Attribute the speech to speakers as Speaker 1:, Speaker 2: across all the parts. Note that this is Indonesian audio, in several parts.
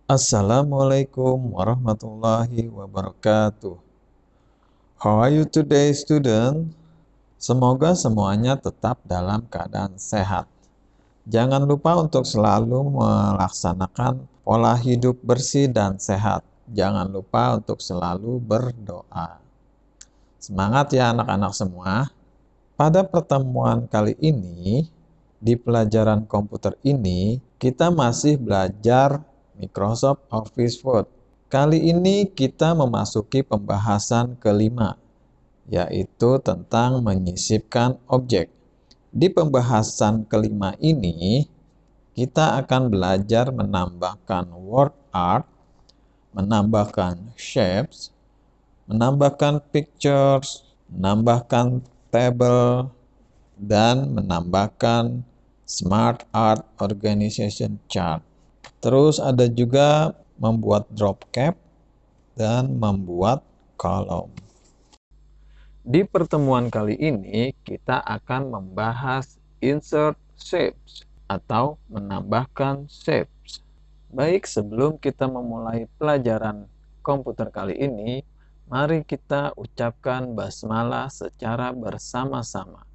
Speaker 1: Assalamualaikum warahmatullahi wabarakatuh. How are you today, student? Semoga semuanya tetap dalam keadaan sehat. Jangan lupa untuk selalu melaksanakan pola hidup bersih dan sehat. Jangan lupa untuk selalu berdoa. Semangat ya anak-anak semua. Pada pertemuan kali ini, di pelajaran komputer ini, kita masih belajar Microsoft Office Word. Kali ini kita memasuki pembahasan kelima, yaitu tentang menyisipkan objek. Di pembahasan kelima ini, kita akan belajar menambahkan word art, menambahkan shapes, menambahkan pictures, menambahkan table, dan menambahkan smart art organization chart. Terus ada juga membuat drop cap dan membuat kolom. Di pertemuan kali ini kita akan membahas insert shapes atau menambahkan shapes. Baik, sebelum kita memulai pelajaran komputer kali ini, mari kita ucapkan basmalah secara bersama-sama.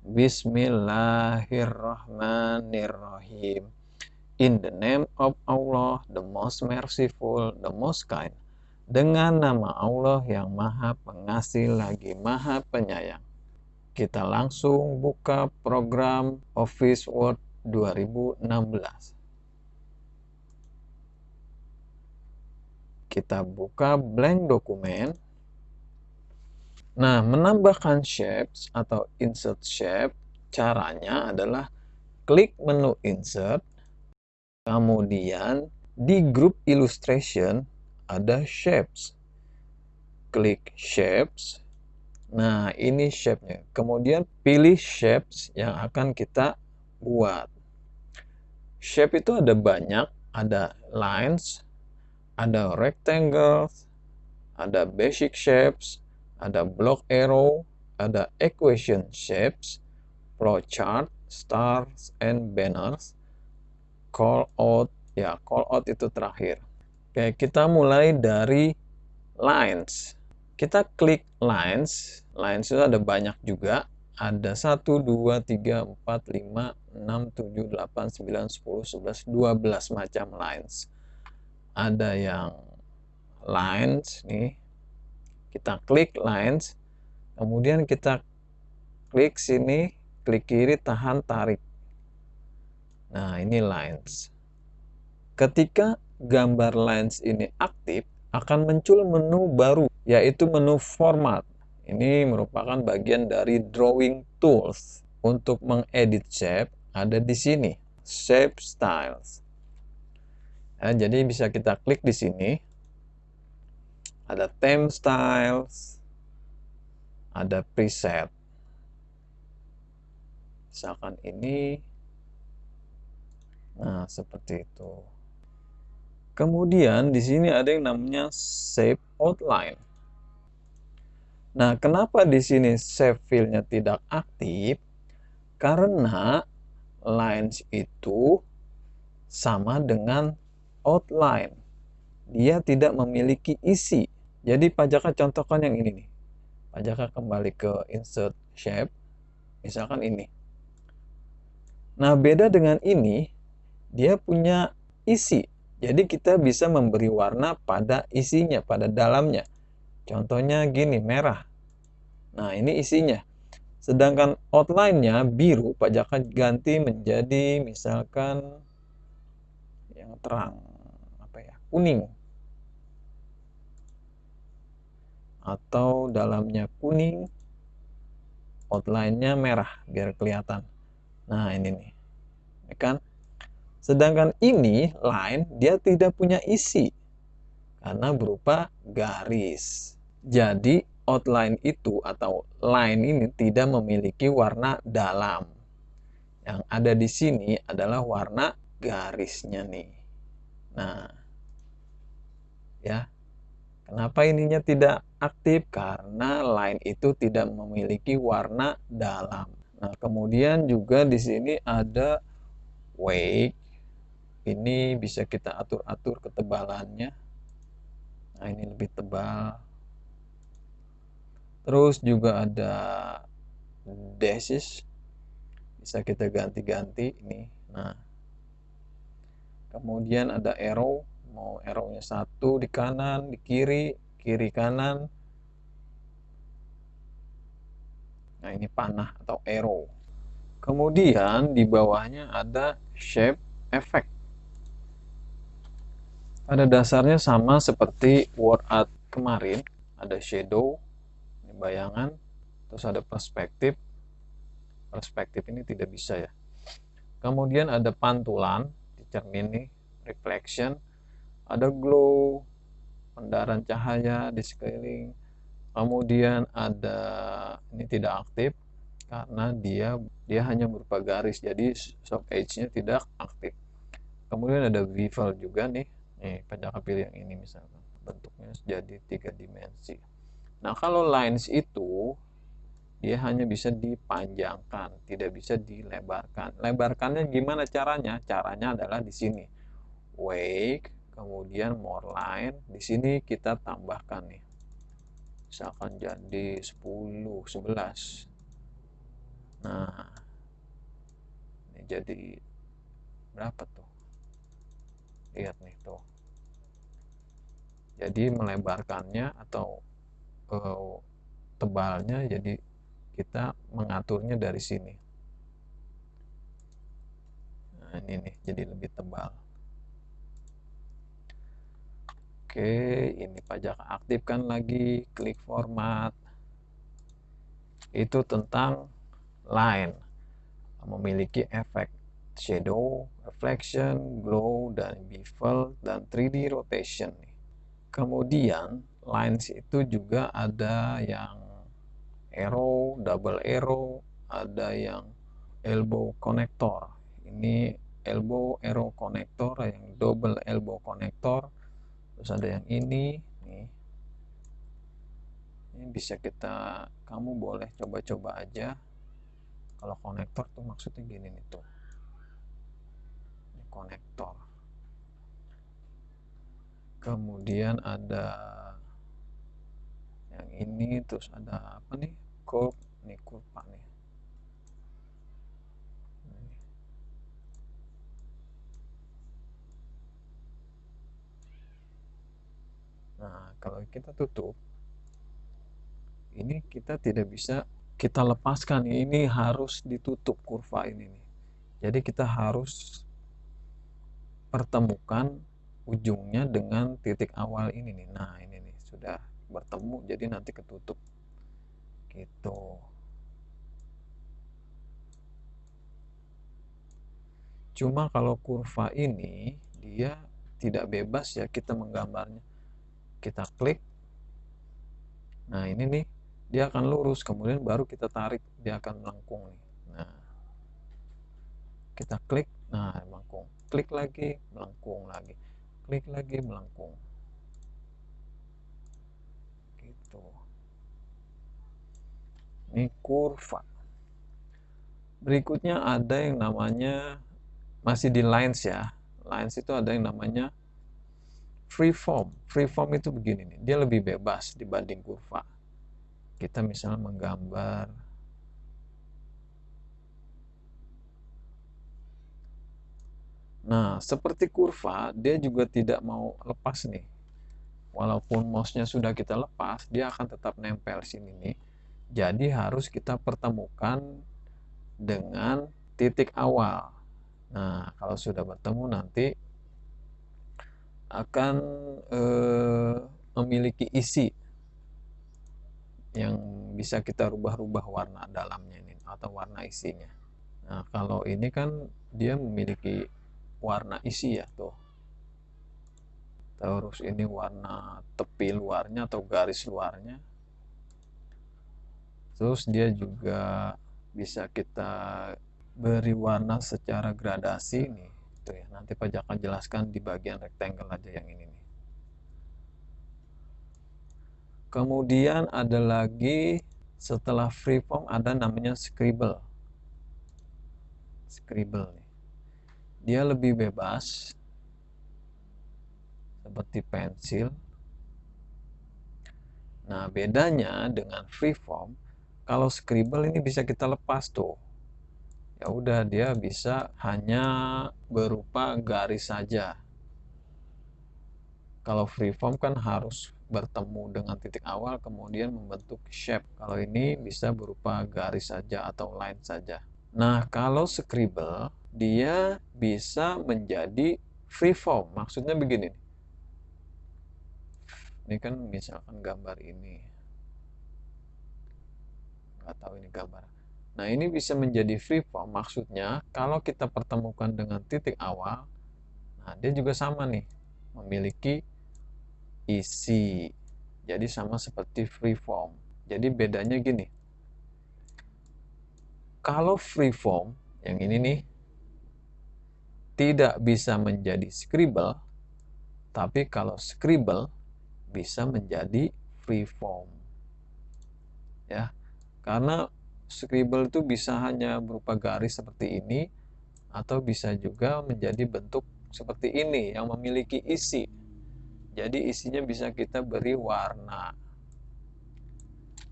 Speaker 1: Bismillahirrahmanirrahim. In the name of Allah, the most merciful, the most kind. Dengan nama Allah yang Maha Pengasih lagi Maha Penyayang. Kita langsung buka program Office Word 2016. Kita buka blank dokumen. Nah, menambahkan shapes atau insert shape, caranya adalah klik menu insert. Kemudian di grup illustration ada shapes. Klik shapes. Nah, ini shape-nya. Kemudian pilih shapes yang akan kita buat. Shape itu ada banyak, ada lines, ada rectangles, ada basic shapes, ada block arrow, ada equation shapes, flowchart, stars and banners, call out, ya call out itu terakhir. Oke, kita mulai dari lines. Kita klik lines. Lines itu ada banyak juga. Ada 1, 2, 3, 4, 5, 6, 7, 8, 9, 10, 11, 12 macam lines. Ada yang lines nih. Kita klik lines. Kemudian kita klik sini, klik kiri, tahan, tarik. Nah, ini lines. Ketika gambar lines ini aktif, akan muncul menu baru, yaitu menu format. Ini merupakan bagian dari drawing tools. Untuk mengedit shape, ada di sini, shape styles. Nah, jadi bisa kita klik di sini. Ada theme styles, ada preset. Misalkan ini. Nah, seperti itu. Kemudian di sini ada yang namanya shape outline. Nah, kenapa di sini shape fill-nya tidak aktif? Karena lines itu sama dengan outline. Dia tidak memiliki isi. Jadi Pak Jaka contohkan yang ini nih. Pak Jaka kembali ke insert shape. Misalkan ini. Nah, beda dengan ini, dia punya isi. Jadi kita bisa memberi warna pada isinya, pada dalamnya. Contohnya gini, merah. Nah, ini isinya. Sedangkan outline-nya biru, Pak Jaka ganti menjadi misalkan yang terang, kuning. Atau dalamnya kuning, outline-nya merah biar kelihatan. Nah, ini nih. Ya kan? Sedangkan ini line dia tidak punya isi karena berupa garis. Jadi outline itu atau line ini tidak memiliki warna dalam. Yang ada di sini adalah warna garisnya nih. Nah, ya. Kenapa ininya tidak aktif? Karena line itu tidak memiliki warna dalam. Nah, kemudian juga di sini ada wake, ini bisa kita atur-atur ketebalannya. Nah, ini lebih tebal. Terus juga ada dashes, bisa kita ganti-ganti ini. Nah, kemudian ada arrow, mau arrownya satu di kanan, di kiri, kiri kanan. Nah, ini panah atau arrow. Kemudian di bawahnya ada shape effect. Pada dasarnya sama seperti word art kemarin, ada shadow, ini bayangan, terus ada perspektif. Perspektif ini tidak bisa ya. Kemudian ada pantulan di cermin nih, reflection, ada glow, pendaran cahaya di sekeliling. Kemudian ada ini tidak aktif karena dia hanya berupa garis, jadi soft edge-nya tidak aktif. Kemudian ada bevel juga nih. Pajak pilih yang ini misalkan. Bentuknya jadi 3 dimensi. Nah, kalau lines itu dia hanya bisa dipanjangkan, tidak bisa dilebarkan. Lebarkannya gimana caranya? Caranya adalah di sini. Wake, kemudian more line. Di sini kita tambahkan nih. Misalkan jadi 10, 11. Nah, ini jadi berapa tuh? Lihat nih tuh. Jadi melebarkannya atau tebalnya, jadi kita mengaturnya dari sini. Nah, ini nih jadi lebih tebal. Oke, ini pajak aktifkan lagi, klik format. Itu tentang line, memiliki efek shadow, reflection, glow, dan bevel, dan 3D rotation. Kemudian lines itu juga ada yang arrow, double arrow, ada yang elbow connector. Ini elbow arrow connector, yang double elbow connector. Terus ada yang ini nih. Ini bisa kamu boleh coba-coba aja. Kalau konektor tuh maksudnya gini nih tuh. Ini konektor. Kemudian ada yang ini, terus ada apa nih? Curve, nih kurva nih. Nah, kalau kita tutup, ini kita tidak bisa kita lepaskan. Ini harus ditutup kurva ini nih. Jadi kita harus pertemukan ujungnya dengan titik awal ini nih. Nah, ini nih sudah bertemu, jadi nanti ketutup gitu. Cuma kalau kurva ini dia tidak bebas ya kita menggambarnya. Kita klik, nah ini nih dia akan lurus, kemudian baru kita tarik, dia akan melengkung nih. Nah, kita klik, nah melengkung, klik lagi, melengkung lagi, klik lagi, melengkung gitu. Ini kurva. Berikutnya ada yang namanya, masih di lines ya. Lines itu ada yang namanya freeform. Freeform itu begini nih, dia lebih bebas dibanding kurva. Kita misalnya menggambar nah seperti kurva, dia juga tidak mau lepas nih. Walaupun mouse-nya sudah kita lepas, dia akan tetap nempel sini nih. Jadi harus kita pertemukan dengan titik awal. Nah, kalau sudah bertemu nanti akan memiliki isi yang bisa kita rubah-rubah warna dalamnya ini atau warna isinya. Nah, kalau ini kan dia memiliki warna isi ya tuh. Terus ini warna tepi luarnya atau garis luarnya. Terus dia juga bisa kita beri warna secara gradasi nih. Tuh ya, nanti Pak akan jelaskan di bagian rectangle aja yang ini nih. Kemudian ada lagi setelah freeform ada namanya scribble. Scribble nih. dia lebih bebas seperti pensil. Nah, bedanya dengan freeform, kalau scribble ini bisa kita lepas tuh. Ya udah, dia bisa hanya berupa garis saja. Kalau freeform kan harus bertemu dengan titik awal kemudian membentuk shape. Kalau ini bisa berupa garis saja atau line saja. Nah, kalau scribble dia bisa menjadi freeform. Maksudnya begini. Ini kan misalkan gambar ini. Nggak tahu ini gambar. Nah, ini bisa menjadi freeform. Maksudnya kalau kita pertemukan dengan titik awal, nah dia juga sama nih, memiliki isi. Jadi sama seperti freeform. Jadi bedanya gini. Kalau freeform yang ini nih tidak bisa menjadi scribble, tapi kalau scribble bisa menjadi freeform. Ya. Karena scribble itu bisa hanya berupa garis seperti ini atau bisa juga menjadi bentuk seperti ini yang memiliki isi. Jadi isinya bisa kita beri warna.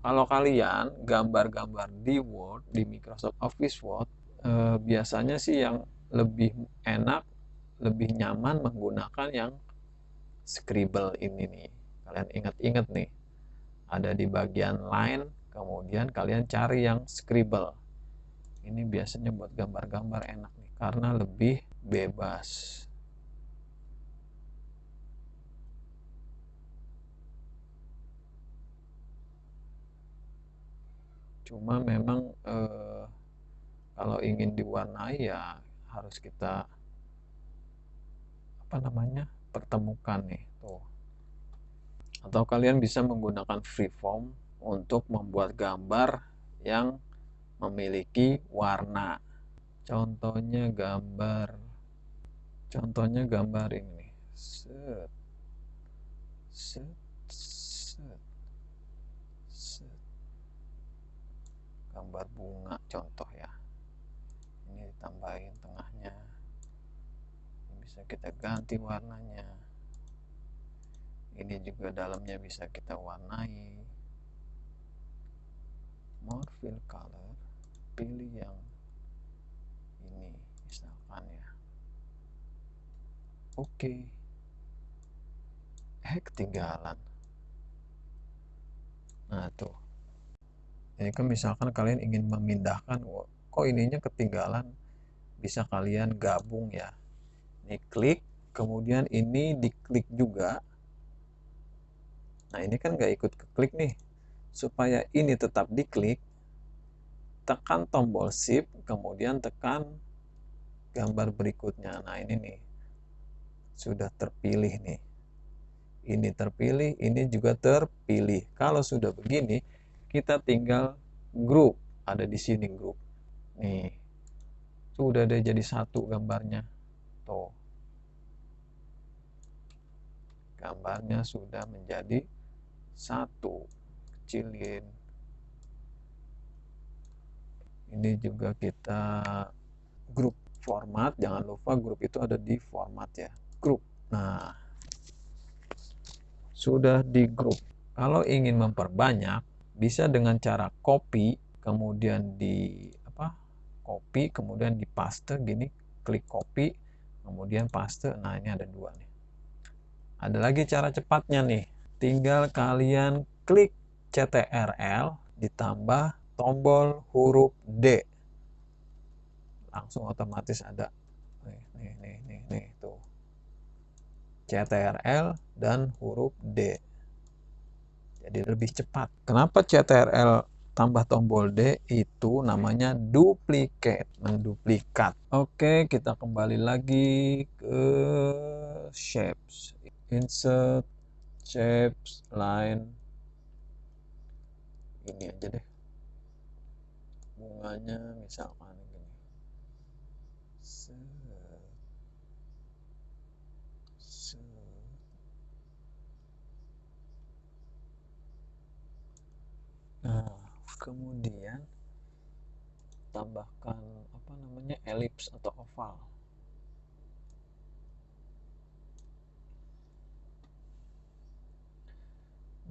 Speaker 1: Kalau kalian gambar-gambar di Word, di Microsoft Office Word, biasanya sih yang lebih enak, lebih nyaman menggunakan yang scribble ini nih. Kalian ingat-ingat nih, ada di bagian line, kemudian kalian cari yang scribble. Ini biasanya buat gambar-gambar enak nih, karena lebih bebas. Cuma memang kalau ingin diwarnai ya harus kita pertemukan nih tuh. Atau kalian bisa menggunakan freeform untuk membuat gambar yang memiliki warna. Contohnya gambar ini. Set, set, set, set. Gambar bunga contoh ya. Ini ditambahin tengahnya. Ini bisa kita ganti warnanya. Ini juga dalamnya bisa kita warnai. More fill color. Pilih yang ini misalkan ya. Oke. Ketinggalan. Nah tuh. Ini kan misalkan kalian ingin memindahkan, kok ininya ketinggalan, bisa kalian gabung ya. Ini klik, kemudian ini diklik juga. Nah ini kan nggak ikut ke klik nih. Supaya ini tetap diklik, tekan tombol shift, kemudian tekan gambar berikutnya. Nah ini nih, sudah terpilih nih. Ini terpilih, ini juga terpilih. Kalau sudah begini, kita tinggal grup. Ada di sini grup. Nih, sudah ada jadi satu gambarnya. Tuh. Gambarnya sudah menjadi satu. Kecilin. Ini juga kita grup format. Jangan lupa grup itu ada di format ya. Grup. Nah, sudah di grup. Kalau ingin memperbanyak, bisa dengan cara copy, kemudian copy, kemudian di paste gini, klik copy, kemudian paste. Nah, ini ada dua nih. Ada lagi cara cepatnya nih. Tinggal kalian klik CTRL ditambah tombol huruf D. Langsung otomatis ada. Nih, tuh. CTRL dan huruf D. Jadi lebih cepat. Kenapa CTRL tambah tombol D? Itu namanya duplicate, menduplikat. Oke, kita kembali lagi ke shapes. Insert shapes line. Ini aja deh. Bunganya misalkan gini. Nah, kemudian tambahkan elips atau oval.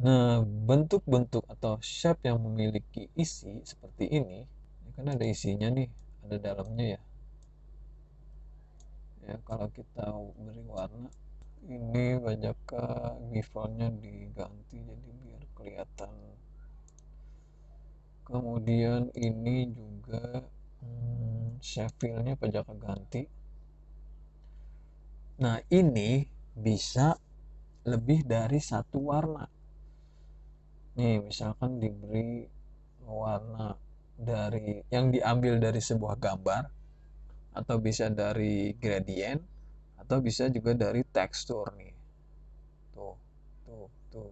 Speaker 1: Nah, bentuk-bentuk atau shape yang memiliki isi seperti ini kan ada isinya nih, ada dalamnya ya. Ya, kalau kita beri warna, ini banyak givalnya diganti jadi biar kelihatan. Kemudian ini juga shape fill-nya pajak ganti. Nah, ini bisa lebih dari satu warna. Nih, misalkan diberi warna dari yang diambil dari sebuah gambar, atau bisa dari gradient, atau bisa juga dari tekstur nih. Tuh, tuh, tuh.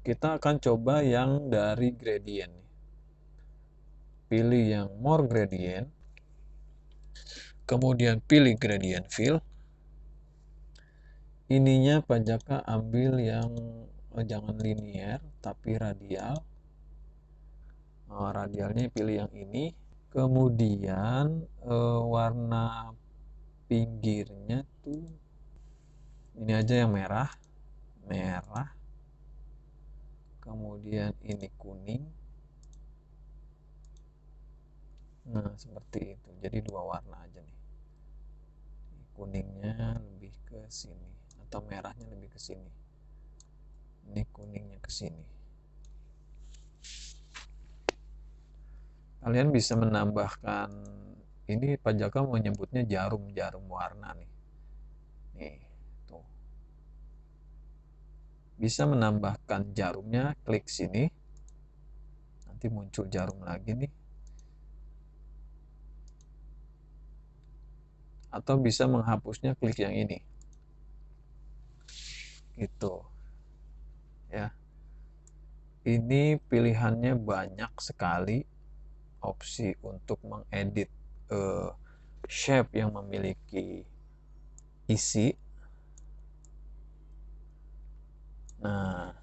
Speaker 1: Kita akan coba yang dari gradient. Pilih yang more gradient, kemudian pilih gradient fill. Ininya pajaknya ambil yang jangan linear tapi radial. Radialnya pilih yang ini. Kemudian warna pinggirnya tuh ini aja yang merah. Kemudian ini kuning. Nah, seperti itu. Jadi dua warna aja nih. Kuningnya lebih ke sini atau merahnya lebih ke sini. Ini kuningnya ke sini. Kalian bisa menambahkan, ini Pak Jaka menyebutnya jarum-jarum warna nih. Nih, tuh. Bisa menambahkan jarumnya, klik sini. Nanti muncul jarum lagi nih. Atau bisa menghapusnya, klik yang ini. Gitu. Ya. Ini pilihannya banyak sekali opsi untuk mengedit shape yang memiliki isi. Nah,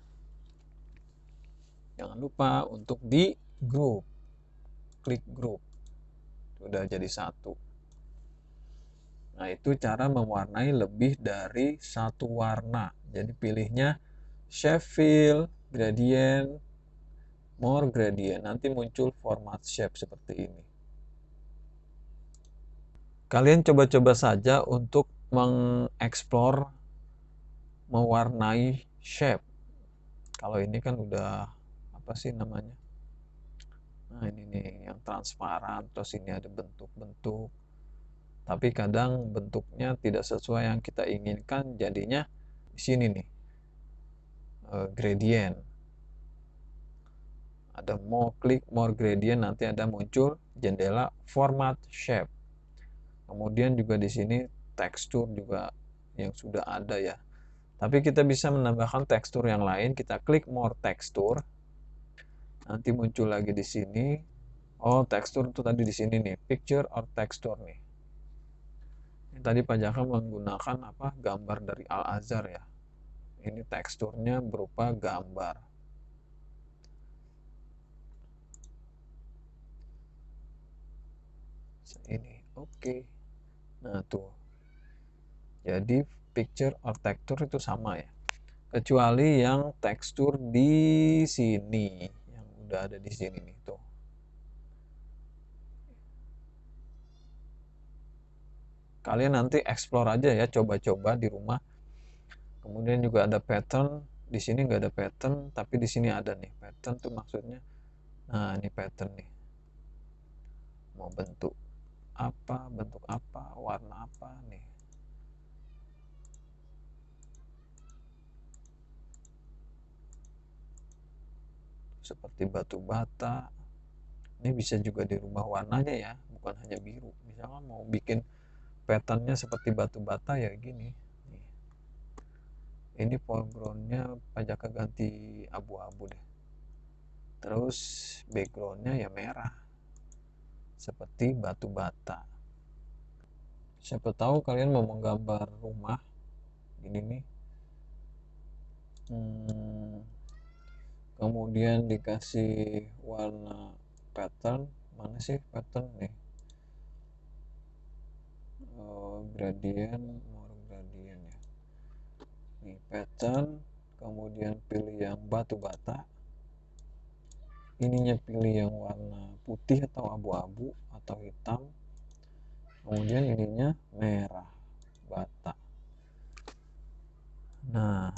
Speaker 1: jangan lupa untuk di group, klik group, sudah jadi satu. Nah, itu cara mewarnai lebih dari satu warna. Jadi pilihnya shape fill, gradient, more gradient, nanti muncul format shape seperti ini. Kalian coba-coba saja untuk mengeksplor mewarnai shape. Kalau ini kan udah apa sih namanya? Nah, ini nih yang transparan, terus ini ada bentuk-bentuk. Tapi kadang bentuknya tidak sesuai yang kita inginkan, jadinya di sini nih. Gradient. Ada mau klik more gradient, nanti ada muncul jendela format shape. Kemudian juga di sini tekstur juga yang sudah ada ya. Tapi kita bisa menambahkan tekstur yang lain. Kita klik more tekstur. Nanti muncul lagi di sini. Oh, tekstur itu tadi di sini nih, picture or texture nih. Ini tadi Pak Jaka menggunakan apa? Gambar dari Al-Azhar ya. Ini teksturnya berupa gambar. Ini, oke. Nah, tuh. Jadi picture or texture itu sama ya. Kecuali yang tekstur di sini, yang udah ada di sini nih tuh. Kalian nanti explore aja ya, coba-coba di rumah. Kemudian juga ada pattern. Di sini nggak ada pattern, tapi di sini ada nih. Pattern tuh maksudnya, nah ini pattern nih. Mau bentuk apa, warna apa nih. Seperti batu bata. Ini bisa juga dirubah warnanya ya, bukan hanya biru. Misalnya mau bikin patternnya seperti batu bata ya gini. Nih. Ini foregroundnya pajak ganti abu-abu deh. Terus backgroundnya ya merah, seperti batu bata. Siapa tahu kalian mau menggambar rumah ini nih. Kemudian dikasih warna pattern. Mana sih pattern nih? Gradient, more lagi pattern, kemudian pilih yang batu bata, ininya pilih yang warna putih atau abu-abu atau hitam, kemudian ininya merah bata. Nah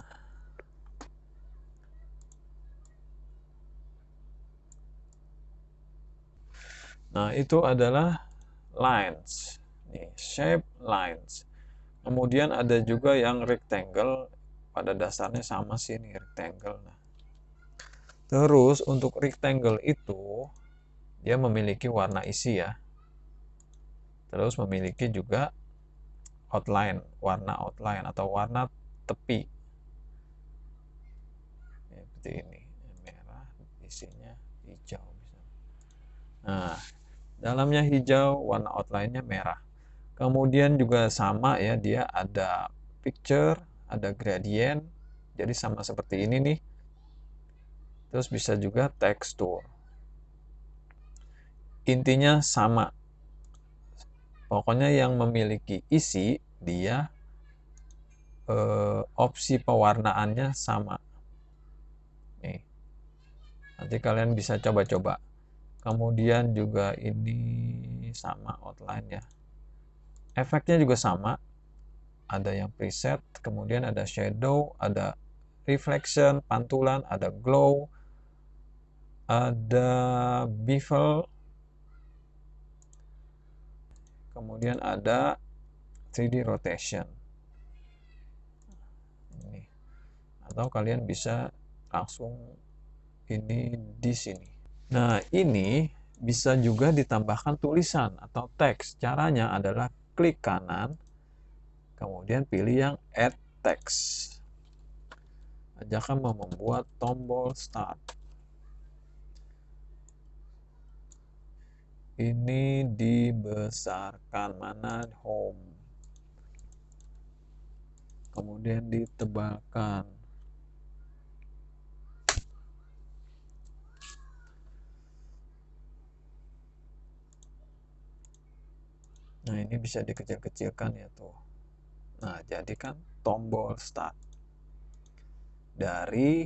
Speaker 1: itu adalah lines, nih shape lines. Kemudian ada juga yang rectangle, pada dasarnya sama sih ini rectangle. Nah, terus untuk rectangle itu dia memiliki warna isi ya, terus memiliki juga outline, warna outline atau warna tepi ya, seperti ini, merah, isinya hijau misalnya. Nah, dalamnya hijau, warna outline-nya merah. Kemudian juga sama ya, dia ada picture, ada gradient, jadi sama seperti ini nih. Terus bisa juga tekstur. Intinya sama. Pokoknya yang memiliki isi, dia opsi pewarnaannya sama. Nih. Nanti kalian bisa coba-coba. Kemudian juga ini sama outline ya. Efeknya juga sama. Ada yang preset, kemudian ada shadow, ada reflection, pantulan, ada glow, ada bevel, kemudian ada 3D rotation. Ini. Atau kalian bisa langsung ini di sini. Nah, ini bisa juga ditambahkan tulisan atau teks. Caranya adalah klik kanan, kemudian pilih yang add text. Ajakan mau membuat tombol start. Ini dibesarkan, mana home. Kemudian ditebalkan. Nah, ini bisa dikecil-kecilkan ya tuh. Nah, jadikan tombol start. Dari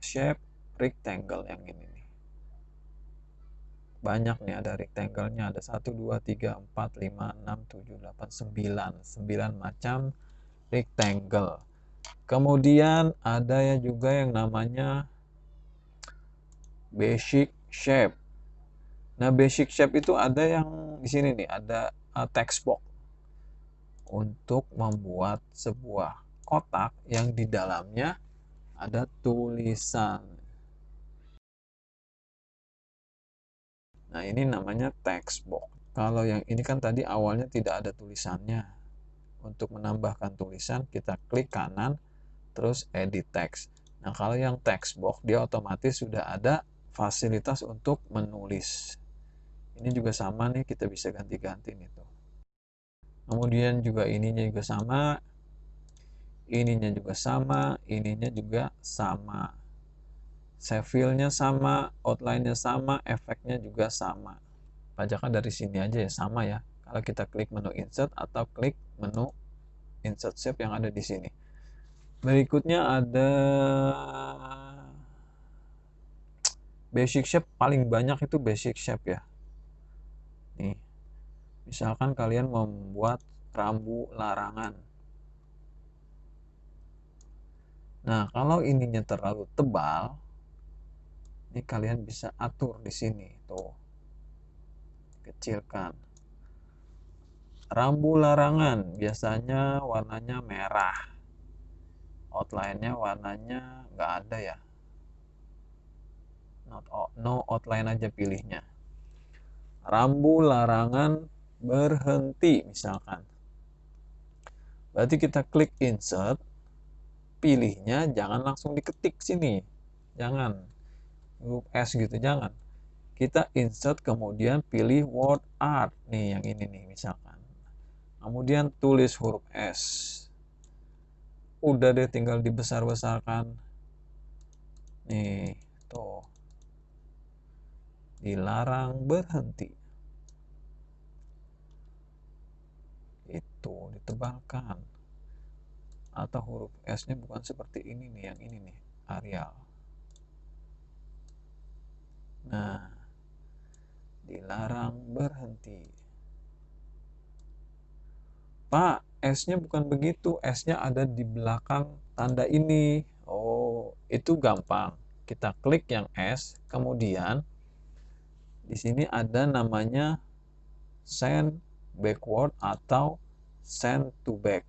Speaker 1: shape rectangle yang ini nih. Banyak nih, ada rectangle-nya, ada 1 2 3 4 5 6 7 8 9 macam rectangle. Kemudian ada ya juga yang namanya basic shape. Nah, basic shape itu ada yang di sini nih, ada text box untuk membuat sebuah kotak yang di dalamnya ada tulisan. Nah, ini namanya text box. Kalau yang ini kan tadi awalnya tidak ada tulisannya. Untuk menambahkan tulisan, kita klik kanan, terus edit text. Nah, kalau yang text box, dia otomatis sudah ada fasilitas untuk menulis. Ini juga sama nih, kita bisa ganti-ganti nih tuh. Kemudian juga ininya juga sama, ininya juga sama, ininya juga sama. Fill-nya sama, outline-nya sama, efeknya juga sama. Pajakan dari sini aja ya, sama ya. Kalau kita klik menu insert atau klik menu insert shape yang ada di sini. Berikutnya ada basic shape, paling banyak itu basic shape ya. Nih, misalkan kalian membuat rambu larangan. Nah, kalau ininya terlalu tebal, ini kalian bisa atur di sini, tuh. Kecilkan. Rambu larangan biasanya warnanya merah. Outline-nya warnanya nggak ada ya. No outline aja pilihnya. Rambu larangan berhenti misalkan. Berarti kita klik insert, pilihnya jangan langsung diketik sini. Jangan. Huruf S gitu, jangan. Kita insert kemudian pilih word art. Nih yang ini nih misalkan. Kemudian tulis huruf S. Udah deh, tinggal dibesar-besarkan. Nih, tuh. Dilarang berhenti. Itu ditebalkan. atau huruf S-nya bukan seperti ini nih, yang ini nih, Arial. Nah, dilarang berhenti. Pak, S-nya bukan begitu, S-nya ada di belakang tanda ini. Oh, itu gampang. Kita klik yang S, kemudian di sini ada namanya send backward atau send to back.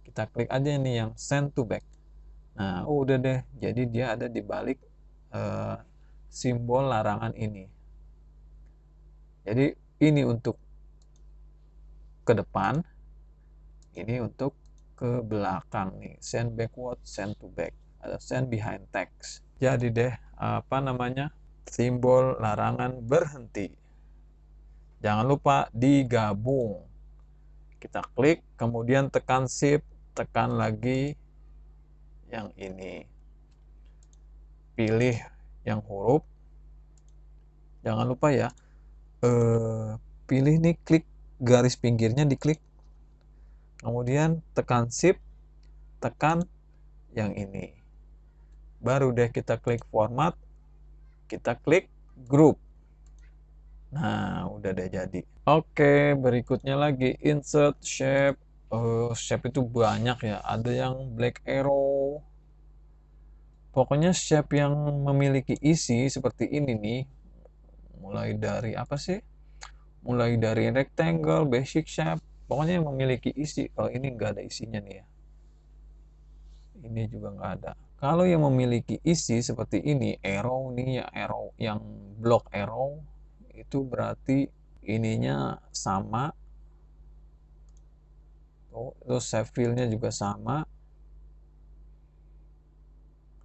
Speaker 1: Kita klik aja ini yang send to back. Nah, udah deh. Jadi dia ada di balik simbol larangan ini. Jadi ini untuk ke depan, ini untuk ke belakang nih. Send backward, send to back, ada send behind text. Jadi deh, apa namanya, simbol larangan berhenti. Jangan lupa digabung. Kita klik, kemudian tekan shift, tekan lagi yang ini. Pilih yang huruf. Jangan lupa ya, pilih nih, klik garis pinggirnya, diklik. Kemudian tekan shift, tekan yang ini. Baru deh kita klik format, kita klik group. Nah, udah deh jadi. Oke, berikutnya lagi insert shape. Shape itu banyak ya. Ada yang black arrow. Pokoknya shape yang memiliki isi seperti ini nih. Mulai dari apa sih? Mulai dari rectangle, basic shape. Pokoknya yang memiliki isi. Kalau ini nggak ada isinya nih ya. Ini juga nggak ada. Kalau yang memiliki isi seperti ini, arrow nih ya, arrow yang block arrow, itu berarti ininya sama. Terus shape fill-nya juga sama.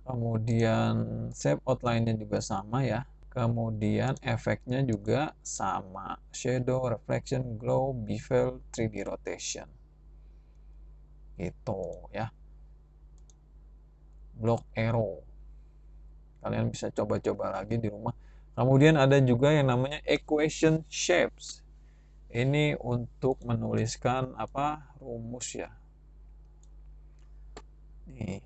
Speaker 1: Kemudian shape outline-nya juga sama ya. Kemudian efeknya juga sama. Shadow, reflection, glow, bevel, 3D rotation. Itu ya. Block arrow. Kalian bisa coba-coba lagi di rumah. Kemudian ada juga yang namanya equation shapes. Ini untuk menuliskan apa, rumus ya. Nih.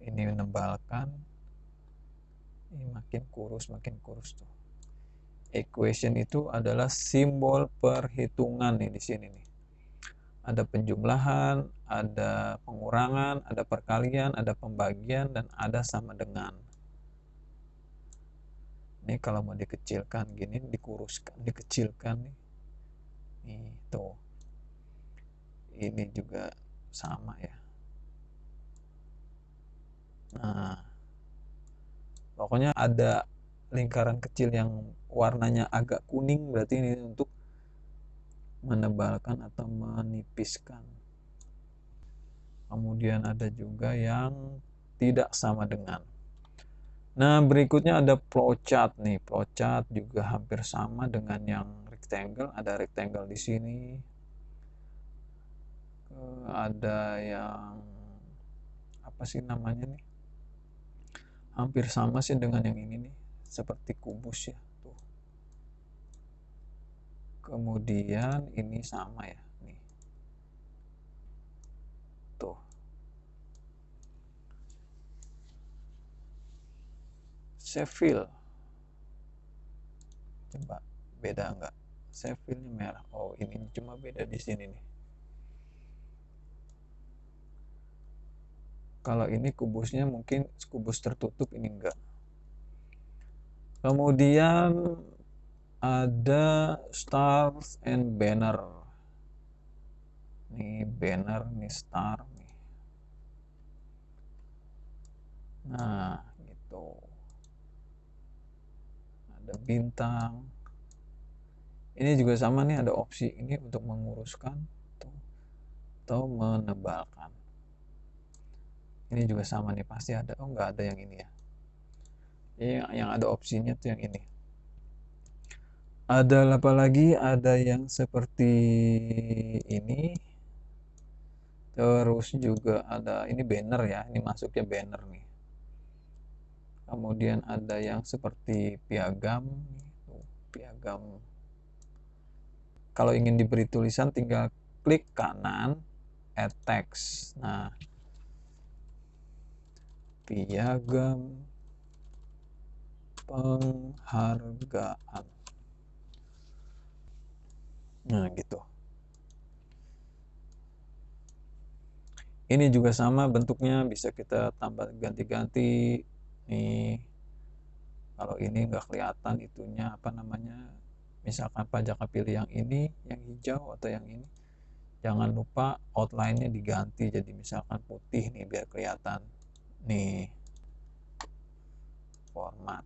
Speaker 1: Ini menebalkan. Ini makin kurus tuh. Equation itu adalah simbol perhitungan nih di sini nih. Ada penjumlahan, ada pengurangan, ada perkalian, ada pembagian, dan ada sama dengan. Ini kalau mau dikecilkan gini, dikuruskan, dikecilkan nih. Nih, tuh. Ini juga sama ya. Nah, pokoknya ada lingkaran kecil yang warnanya agak kuning, berarti ini untuk menebalkan atau menipiskan. Kemudian ada juga yang tidak sama dengan. Nah, berikutnya ada flowchart nih. Flowchart juga hampir sama dengan yang rectangle. Ada rectangle di sini. Ada yang apa sih namanya nih? Hampir sama sih dengan yang ini nih. Seperti kubus ya. Tuh. Kemudian ini sama ya. Nih. Tuh. Shape fill. Coba beda enggak? Shape fill-nya merah. Oh, ini cuma beda di sini nih. Kalau ini kubusnya mungkin kubus tertutup, ini enggak. Kemudian ada stars and banner. Nih banner, nih star nih. Nah, gitu. Ada bintang. Ini juga sama nih, ada opsi ini untuk menguruskan atau menebalkan. Ini juga sama nih, pasti ada. Oh, enggak ada yang ini ya. Yang ada opsinya tuh yang ini. Ada apa lagi? Ada yang seperti ini. Terus juga ada ini banner ya. Ini masuknya banner nih. Kemudian ada yang seperti piagam. Piagam. Kalau ingin diberi tulisan tinggal klik kanan. add text. Nah, piagam penghargaan. Nah, gitu. Ini juga sama bentuknya, bisa kita tambah ganti-ganti. Nih, kalau ini nggak kelihatan itunya apa namanya. Misalkan pajak pilih yang ini, yang hijau atau yang ini. Jangan lupa outline-nya diganti jadi misalkan putih nih biar kelihatan. Nih, format.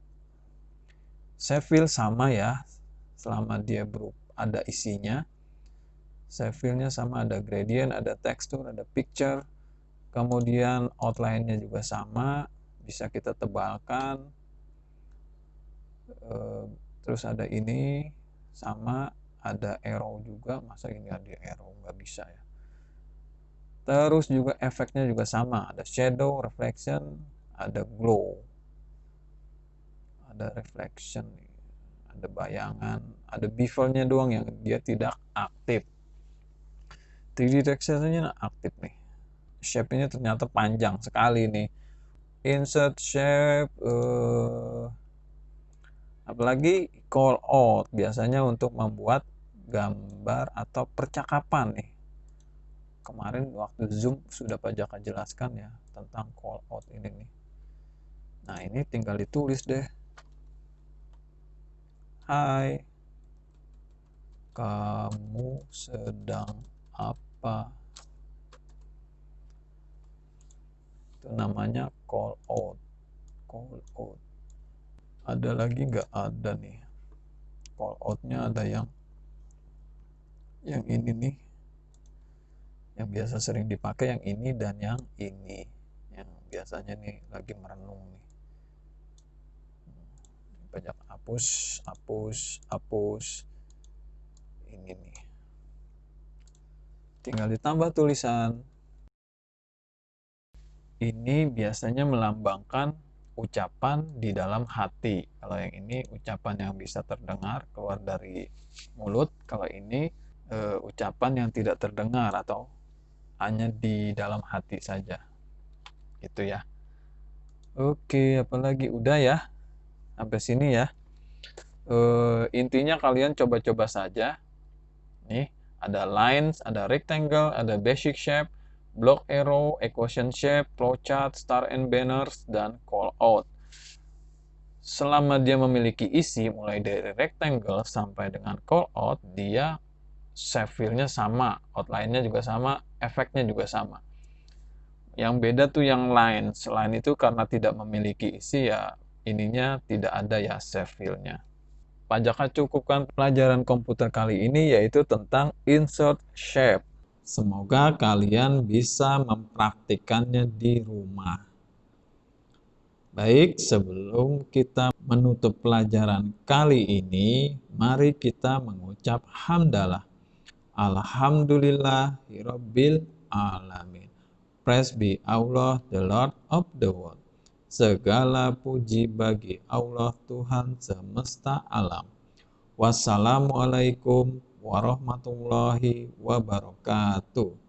Speaker 1: Save file sama ya, selama dia ada isinya. Save file-nya sama, ada gradient, ada tekstur, ada picture. Kemudian outline-nya juga sama, bisa kita tebalkan. Terus ada ini sama, ada arrow juga. Masa ini ada arrow, nggak bisa ya. Terus juga efeknya juga sama, ada shadow, reflection, ada glow, ada reflection, ada bayangan, ada bevel-nya doang yang dia tidak aktif. 3D texture-nya aktif nih. Shape-nya ternyata panjang sekali nih. Insert shape, apalagi call out, biasanya untuk membuat gambar atau percakapan nih. Kemarin waktu Zoom sudah Pak Jaka jelaskan ya tentang call out ini nih. Nah, ini tinggal ditulis deh. Hai, kamu sedang apa? Itu namanya call out. Call out. Ada lagi nggak? Ada nih. Call out-nya ada yang ini nih. Yang biasa sering dipakai yang ini dan yang ini. Yang biasanya nih lagi merenung nih. Banyak hapus, hapus, hapus. Ini nih. Tinggal ditambah tulisan. Ini biasanya melambangkan ucapan di dalam hati. Kalau yang ini ucapan yang bisa terdengar keluar dari mulut. Kalau ini ucapan yang tidak terdengar atau hanya di dalam hati saja. Gitu ya. Oke, apalagi udah ya. Sampai sini ya. Intinya kalian coba-coba saja. Nih, ada lines, ada rectangle, ada basic shape, block arrow, equation shape, flowchart, star and banners, dan call out. Selama dia memiliki isi mulai dari rectangle sampai dengan call out, dia shape file-nya sama, outline-nya juga sama, efeknya juga sama. Yang beda tuh yang line. Selain itu karena tidak memiliki isi ya ininya tidak ada ya shape file-nya. Pak Jaka cukupkan pelajaran komputer kali ini yaitu tentang insert shape. Semoga kalian bisa mempraktikkannya di rumah. Baik, sebelum kita menutup pelajaran kali ini, mari kita mengucap hamdalah. Alhamdulillahirabbil alamin. Praise be Allah, the Lord of the world. Segala puji bagi Allah Tuhan semesta alam. Wassalamualaikum warahmatullahi wabarakatuh.